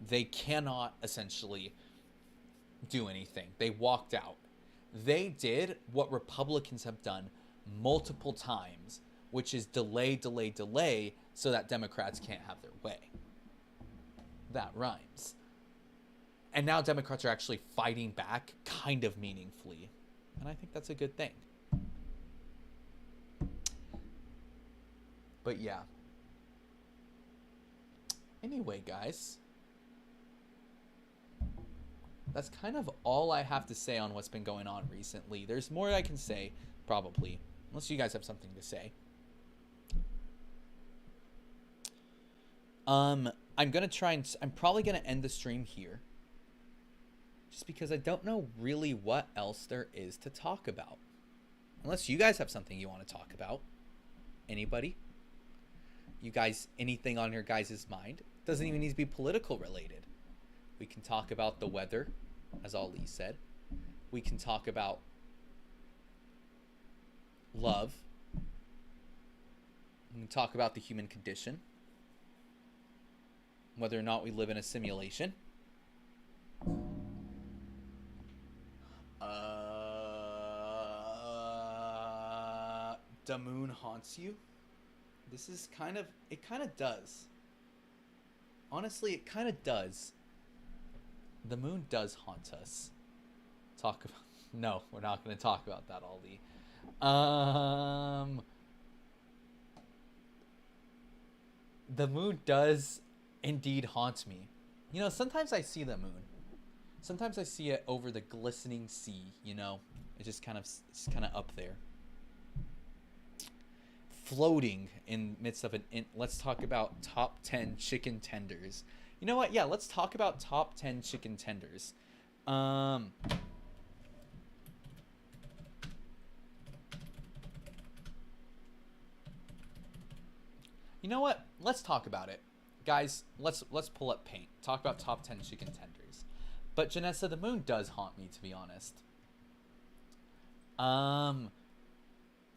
They cannot essentially do anything. They walked out. They did what Republicans have done multiple times, which is delay so that Democrats can't have their way. That rhymes. And now Democrats are actually fighting back kind of meaningfully. And I think that's a good thing. But yeah. Anyway, guys, that's kind of all I have to say on what's been going on recently. There's more I can say, probably, unless you guys have something to say. I'm probably gonna end the stream here, just because I don't know really what else there is to talk about. Unless you guys have something you want to talk about. Anybody? You guys, anything on your guys' mind? Doesn't even need to be political related. We can talk about the weather, as Ali said. We can talk about love. We can talk about the human condition. Whether or not we live in a simulation. The moon haunts you. This is it kind of does. Honestly, it kind of does. The moon does haunt us. No, we're not going to talk about that, Ali. The moon does indeed haunt me. Sometimes I see the moon. Sometimes I see it over the glistening sea, It's kind of up there, floating in midst of let's talk about top 10 chicken tenders. You know what? Yeah, let's talk about top 10 chicken tenders. You know what? Let's talk about it. Guys, let's pull up paint. Talk about top 10 chicken tenders. But Janessa, the moon does haunt me, to be honest.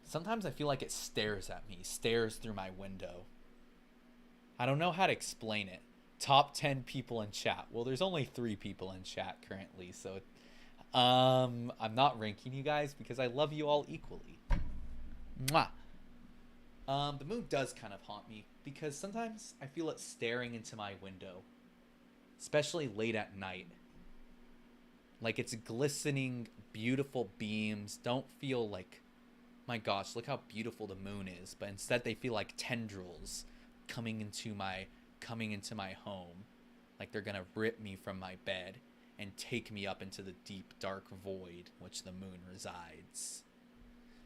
Sometimes I feel like it stares at me, stares through my window. I don't know how to explain it. Top 10 people in chat. Well, there's only 3 people in chat currently, so I'm not ranking you guys because I love you all equally. Mwah. The moon does kind of haunt me because sometimes I feel it staring into my window, especially late at night. Like its glistening, beautiful beams don't feel like, my gosh, look how beautiful the moon is, but instead they feel like tendrils coming into my home, like they're gonna rip me from my bed and take me up into the deep dark void which the moon resides.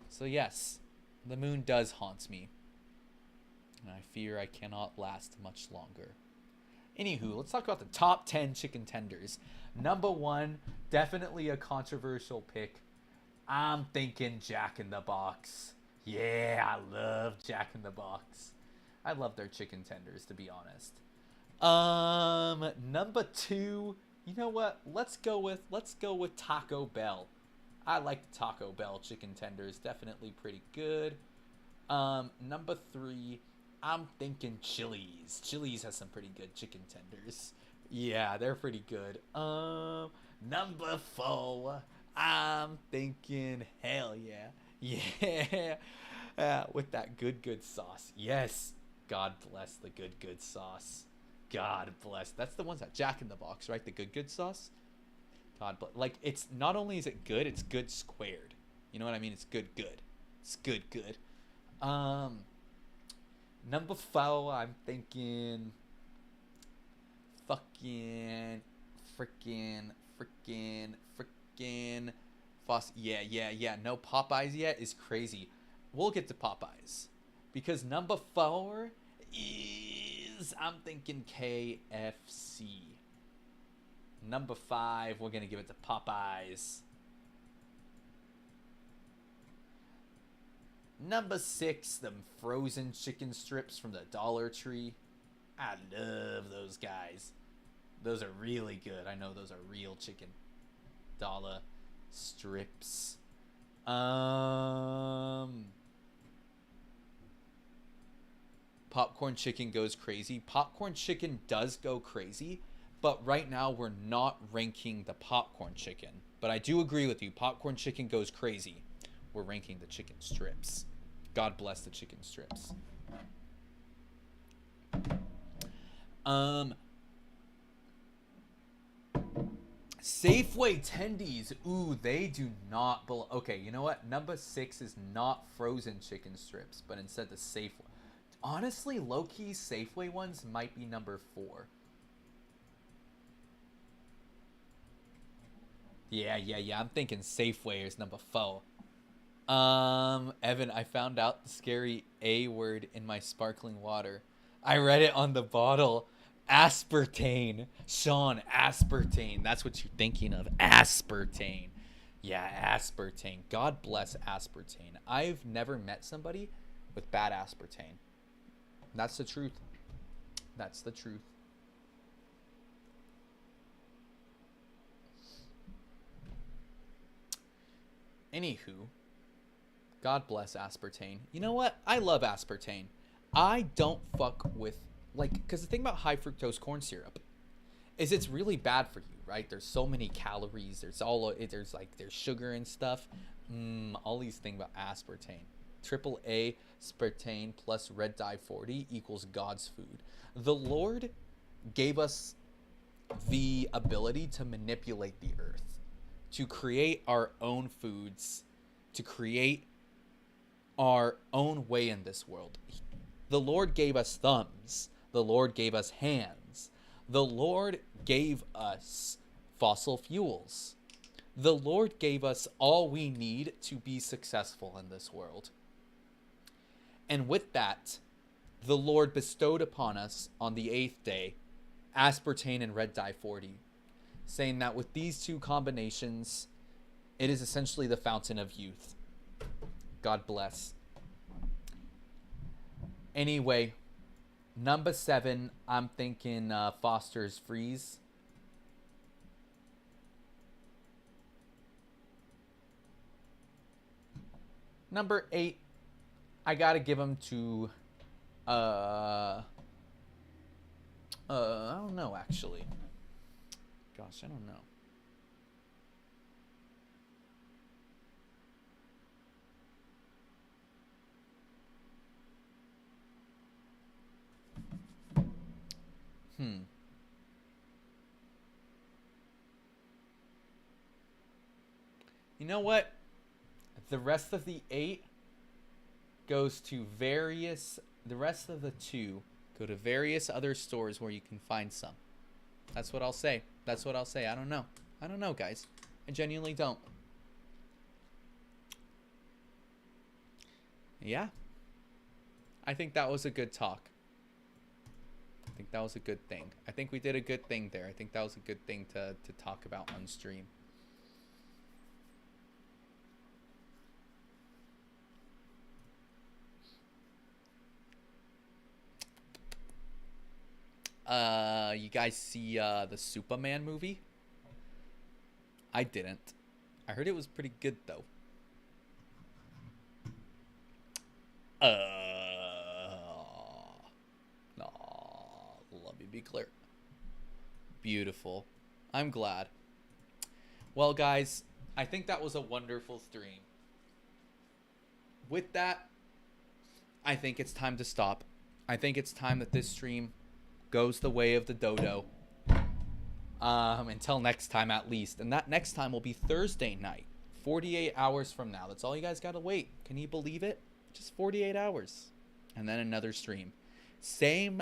So yes, the moon does haunt me, and I fear I cannot last much longer. Anywho, let's talk about the top 10 chicken tenders. Number 1, definitely a controversial pick. I'm thinking Jack in the Box. Yeah, I love Jack in the Box. I love their chicken tenders, to be honest. Number 2, you know what? Let's go with Taco Bell. I like the Taco Bell chicken tenders, definitely pretty good. Number 3, I'm thinking Chili's. Chili's has some pretty good chicken tenders. Yeah, they're pretty good. Number 4, I'm thinking, hell yeah. Yeah. With that good sauce. Yes. God bless the good sauce. God bless. That's the ones that Jack in the Box, right? The good sauce. God bless. Like, it's not only is it good, it's good squared. You know what I mean? It's good. It's good. Number 4, I'm thinking freaking yeah. No Popeyes yet is crazy. We'll get to Popeyes because number 4 is, I'm thinking KFC. Number 5, we're gonna give it to Popeyes. Number 6, them frozen chicken strips from the Dollar Tree. I love those guys. Those are really good. I know those are real chicken. Dollar strips. Popcorn chicken goes crazy. Popcorn chicken does go crazy, but right now we're not ranking the popcorn chicken. But I do agree with you. Popcorn chicken goes crazy. We're ranking the chicken strips. God bless the chicken strips. Safeway tendies. Ooh, they do not belong. Okay, you know what? Number 6 is not frozen chicken strips, but instead the Safeway. Honestly, low-key Safeway ones might be number 4. Yeah. I'm thinking Safeway is number 4. Evan, I found out the scary A word in my sparkling water. I read it on the bottle. Aspartame. Sean, aspartame. That's what you're thinking of. Aspartame. Yeah, aspartame. God bless aspartame. I've never met somebody with bad aspartame. That's the truth. That's the truth. Anywho, God bless aspartame. You know what? I love aspartame. I don't fuck with, like, because the thing about high fructose corn syrup is it's really bad for you, right? There's so many calories. There's sugar and stuff. All these things about aspartame. AAA aspartame plus red dye 40 equals God's food. The Lord gave us the ability to manipulate the earth, to create our own foods, to create our own way in this world. The Lord gave us thumbs. The Lord gave us hands. The Lord gave us fossil fuels. The Lord gave us all we need to be successful in this world. And with that, the Lord bestowed upon us on the 8th day aspartame and red dye 40, saying that with these two combinations, it is essentially the fountain of youth. God bless. Anyway, number 7, I'm thinking Foster's Freeze. Number 8, I gotta give him to I don't know, actually. Gosh, I don't know. You know what? The rest of the 8 goes to various... The rest of the 2 go to various other stores where you can find some. That's what I'll say. That's what I'll say. I don't know. I don't know, guys. I genuinely don't. Yeah. I think that was a good talk. I think that was a good thing. I think we did a good thing there. I think that was a good thing to talk about on stream. You guys see the Superman movie? I didn't. I heard it was pretty good though. No, let me be clear. Beautiful. I'm glad. Well, guys, I think that was a wonderful stream. With that, I think it's time to stop. I think it's time that this stream goes the way of the dodo. Until next time, at least. And that next time will be Thursday night, 48 hours from now. That's all you guys gotta wait. Can you believe it? Just 48 hours. And then another stream. Same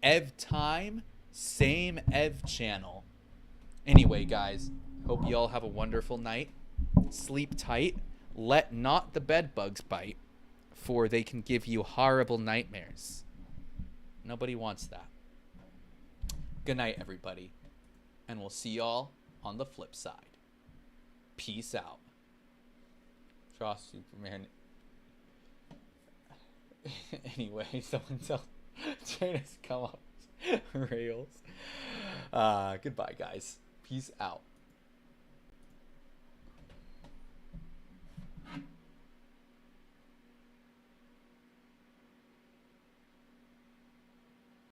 Ev time, same Ev channel. Anyway, guys, hope you all have a wonderful night. Sleep tight. Let not the bed bugs bite, for they can give you horrible nightmares. Nobody wants that. Good night, everybody. And we'll see y'all on the flip side. Peace out. Trust Superman. Anyway, someone tell Janice come off rails. Goodbye, guys. Peace out.